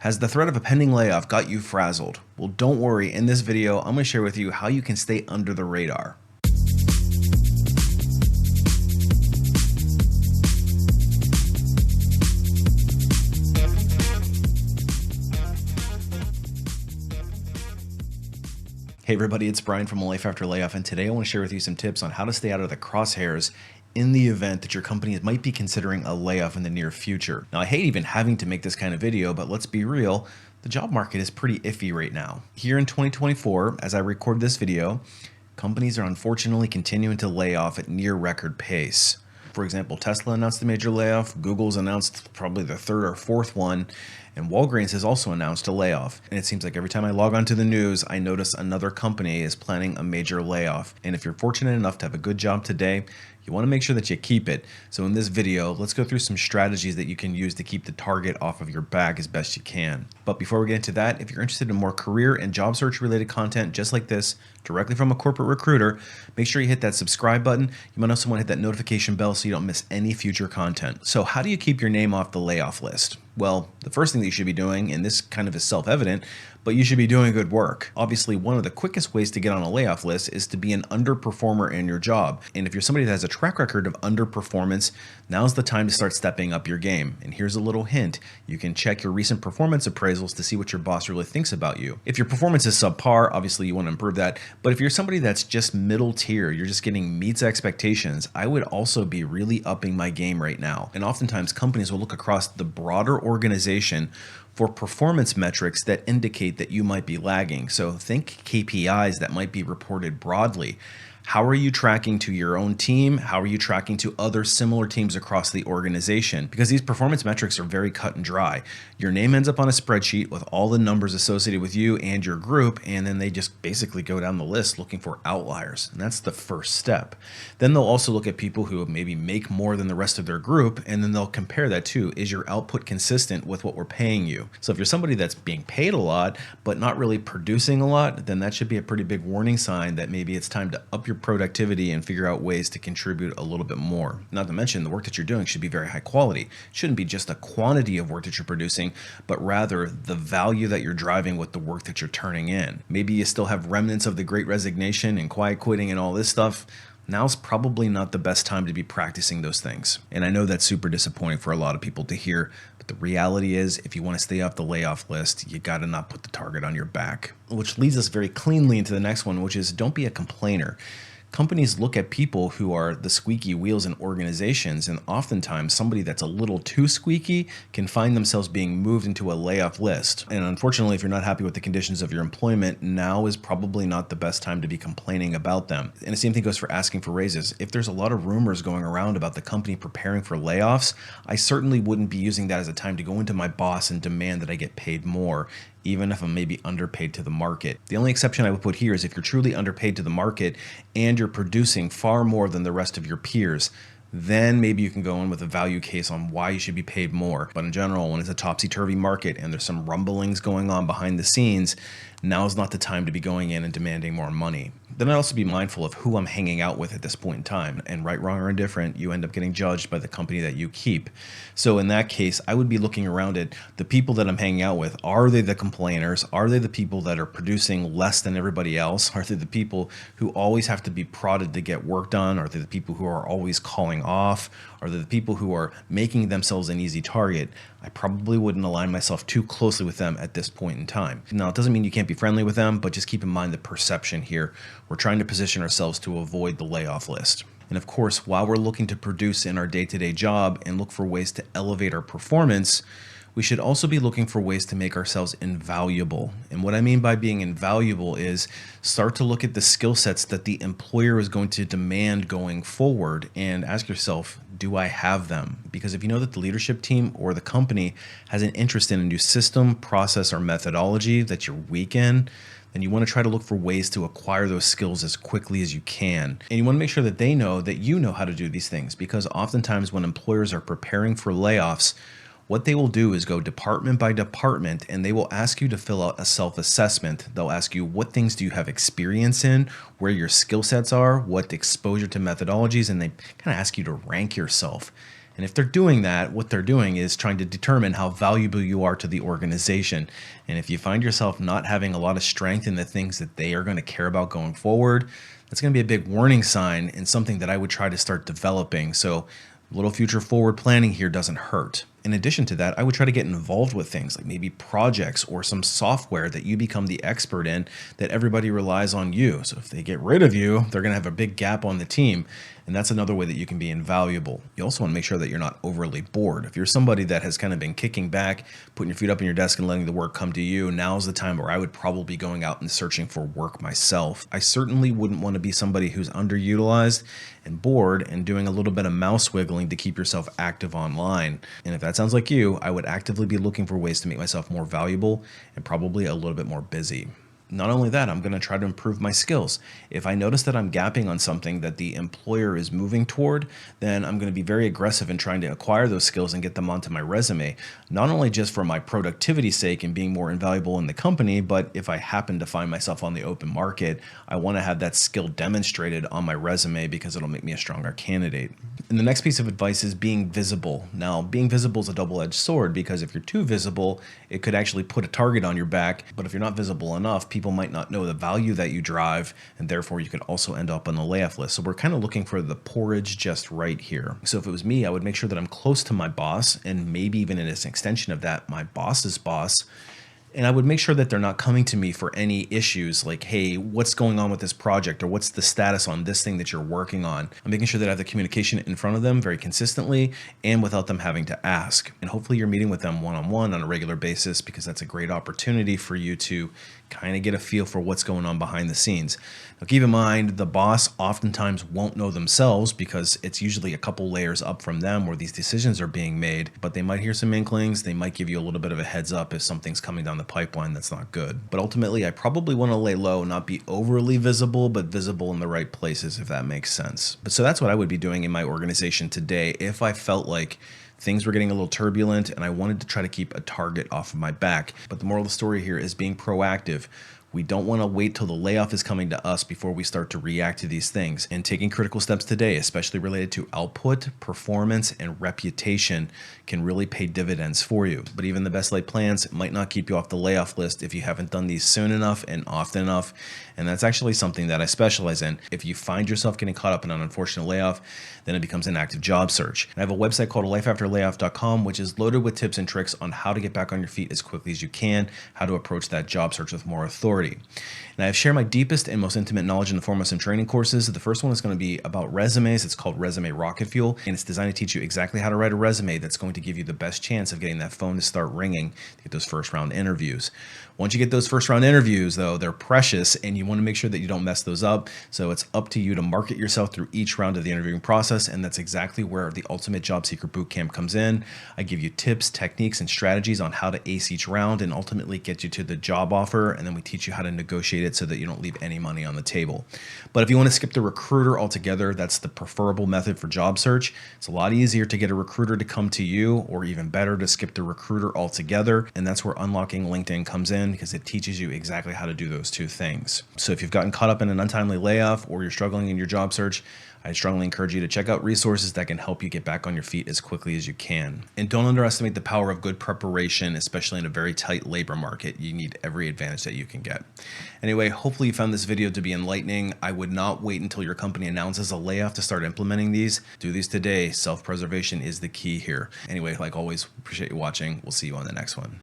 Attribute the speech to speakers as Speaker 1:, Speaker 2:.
Speaker 1: Has the threat of a pending layoff got you frazzled? Well, don't worry. In this video, I'm going to share with you how you can stay under the radar. Hey everybody, it's Brian from Life After Layoff, and today I want to share with you some tips on how to stay out of the crosshairs in the event that your company might be considering a layoff in the near future. Now, I hate even having to make this kind of video, but let's be real, the job market is pretty iffy right now. Here in 2024, as I record this video, companies are unfortunately continuing to lay off at near record pace. For example, Tesla announced a major layoff, Google's announced probably the third or fourth one, and Walgreens has also announced a layoff. And it seems like every time I log onto the news, I notice another company is planning a major layoff. And if you're fortunate enough to have a good job today, you want to make sure that you keep it. So in this video, let's go through some strategies that you can use to keep the target off of your back as best you can. But before we get into that, if you're interested in more career and job search related content just like this, directly from a corporate recruiter, make sure you hit that subscribe button. You might also want to hit that notification bell so you don't miss any future content. So how do you keep your name off the layoff list? Well, the first thing that you should be doing, and this kind of is self-evident, but you should be doing good work. Obviously, one of the quickest ways to get on a layoff list is to be an underperformer in your job. And if you're somebody that has a track record of underperformance, now's the time to start stepping up your game. And here's a little hint. You can check your recent performance appraisals to see what your boss really thinks about you. If your performance is subpar, obviously you want to improve that. But if you're somebody that's just middle tier, you're just getting meets expectations, I would also be really upping my game right now. And oftentimes companies will look across the broader organization for performance metrics that indicate that you might be lagging. So think KPIs that might be reported broadly. How are you tracking to your own team? How are you tracking to other similar teams across the organization? Because these performance metrics are very cut and dry. Your name ends up on a spreadsheet with all the numbers associated with you and your group, and then they just basically go down the list looking for outliers. And that's the first step. Then they'll also look at people who maybe make more than the rest of their group, and then they'll compare that to, is your output consistent with what we're paying you? So if you're somebody that's being paid a lot, but not really producing a lot, then that should be a pretty big warning sign that maybe it's time to up your productivity and figure out ways to contribute a little bit more. Not to mention the work that you're doing should be very high quality. It shouldn't be just a quantity of work that you're producing, but rather the value that you're driving with the work that you're turning in. Maybe you still have remnants of the Great Resignation and quiet quitting and all this stuff. Now's probably not the best time to be practicing those things. And I know that's super disappointing for a lot of people to hear, but the reality is if you want to stay off the layoff list, you got to not put the target on your back. Which leads us very cleanly into the next one, which is don't be a complainer. Companies look at people who are the squeaky wheels in organizations, and oftentimes somebody that's a little too squeaky can find themselves being moved into a layoff list. And unfortunately, if you're not happy with the conditions of your employment, now is probably not the best time to be complaining about them. And the same thing goes for asking for raises. If there's a lot of rumors going around about the company preparing for layoffs, I certainly wouldn't be using that as a time to go into my boss and demand that I get paid more, even if I'm maybe underpaid to the market. The only exception I would put here is if you're truly underpaid to the market and you're producing far more than the rest of your peers, then maybe you can go in with a value case on why you should be paid more. But in general, when it's a topsy-turvy market and there's some rumblings going on behind the scenes, now's not the time to be going in and demanding more money. Then I'd also be mindful of who I'm hanging out with at this point in time. And right, wrong, or indifferent, you end up getting judged by the company that you keep. So in that case, I would be looking around at the people that I'm hanging out with. Are they the complainers? Are they the people that are producing less than everybody else? Are they the people who always have to be prodded to get work done? Are they the people who are always calling off? Are they the people who are making themselves an easy target? I probably wouldn't align myself too closely with them at this point in time. Now, it doesn't mean you can't be friendly with them, but just keep in mind the perception here. We're trying to position ourselves to avoid the layoff list. And of course, while we're looking to produce in our day-to-day job and look for ways to elevate our performance, we should also be looking for ways to make ourselves invaluable. And what I mean by being invaluable is start to look at the skill sets that the employer is going to demand going forward and ask yourself, do I have them? Because if you know that the leadership team or the company has an interest in a new system, process, or methodology that you're weak in, then you want to try to look for ways to acquire those skills as quickly as you can. And you want to make sure that they know that you know how to do these things, because oftentimes when employers are preparing for layoffs, what they will do is go department by department and they will ask you to fill out a self-assessment. They'll ask you what things do you have experience in, where your skill sets are, what exposure to methodologies, and they kind of ask you to rank yourself. And if they're doing that, what they're doing is trying to determine how valuable you are to the organization. And if you find yourself not having a lot of strength in the things that they are going to care about going forward, that's going to be a big warning sign and something that I would try to start developing. So a little future forward planning here doesn't hurt. In addition to that, I would try to get involved with things like maybe projects or some software that you become the expert in that everybody relies on you. So if they get rid of you, they're going to have a big gap on the team. And that's another way that you can be invaluable. You also want to make sure that you're not overly bored. If you're somebody that has kind of been kicking back, putting your feet up in your desk and letting the work come to you, now's the time where I would probably be going out and searching for work myself. I certainly wouldn't want to be somebody who's underutilized and bored and doing a little bit of mouse wiggling to keep yourself active online. And if that sounds like you, I would actively be looking for ways to make myself more valuable and probably a little bit more busy. Not only that, I'm going to try to improve my skills. If I notice that I'm gapping on something that the employer is moving toward, then I'm going to be very aggressive in trying to acquire those skills and get them onto my resume, not only just for my productivity's sake and being more invaluable in the company, but if I happen to find myself on the open market, I want to have that skill demonstrated on my resume because it'll make me a stronger candidate. And the next piece of advice is being visible. Now, being visible is a double-edged sword because if you're too visible, it could actually put a target on your back. But if you're not visible enough, people might not know the value that you drive, and therefore you could also end up on the layoff list. So we're kind of looking for the porridge just right here. So if it was me, I would make sure that I'm close to my boss, and maybe even in an extension of that, my boss's boss. And I would make sure that they're not coming to me for any issues like, hey, what's going on with this project or what's the status on this thing that you're working on. I'm making sure that I have the communication in front of them very consistently and without them having to ask. And hopefully you're meeting with them one-on-one on a regular basis because that's a great opportunity for you to kind of get a feel for what's going on behind the scenes. Now, keep in mind, the boss oftentimes won't know themselves because it's usually a couple layers up from them where these decisions are being made, but they might hear some inklings. They might give you a little bit of a heads up if something's coming down the pipeline that's not good. But ultimately, I probably want to lay low, not be overly visible, but visible in the right places, if that makes sense. But so that's what I would be doing in my organization today if I felt like things were getting a little turbulent and I wanted to try to keep a target off of my back. But the moral of the story here is being proactive. We don't want to wait till the layoff is coming to us before we start to react to these things. And taking critical steps today, especially related to output, performance, and reputation, can really pay dividends for you. But even the best laid plans might not keep you off the layoff list if you haven't done these soon enough and often enough. And that's actually something that I specialize in. If you find yourself getting caught up in an unfortunate layoff, then it becomes an active job search. And I have a website called lifeafterlayoff.com, which is loaded with tips and tricks on how to get back on your feet as quickly as you can, how to approach that job search with more authority. And I've shared my deepest and most intimate knowledge in the form of some training courses. The first one is going to be about resumes. It's called Resume Rocketfuel, and it's designed to teach you exactly how to write a resume that's going to give you the best chance of getting that phone to start ringing to get those first round interviews. Once you get those first round interviews, though, they're precious and you want to make sure that you don't mess those up. So it's up to you to market yourself through each round of the interviewing process. And that's exactly where the Ultimate Job Seeker Bootcamp comes in. I give you tips, techniques, and strategies on how to ace each round and ultimately get you to the job offer. And then we teach you how to negotiate it so that you don't leave any money on the table. But if you want to skip the recruiter altogether, that's the preferable method for job search. It's a lot easier to get a recruiter to come to you, or even better to skip the recruiter altogether. And that's where Unlocking LinkedIn comes in, because it teaches you exactly how to do those two things. So if you've gotten caught up in an untimely layoff or you're struggling in your job search, I strongly encourage you to check out resources that can help you get back on your feet as quickly as you can. And don't underestimate the power of good preparation, especially in a very tight labor market. You need every advantage that you can get. Anyway, hopefully you found this video to be enlightening. I would not wait until your company announces a layoff to start implementing these. Do these today. Self-preservation is the key here. Anyway, like always, appreciate you watching. We'll see you on the next one.